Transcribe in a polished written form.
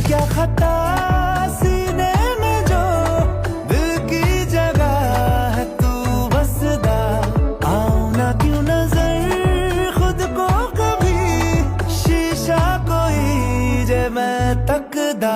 क्या खता सीने में जो दिल की जगह है तू बसदा आऊं ना क्यों नजर खुद को कभी शीशा कोई जे मैं तकदा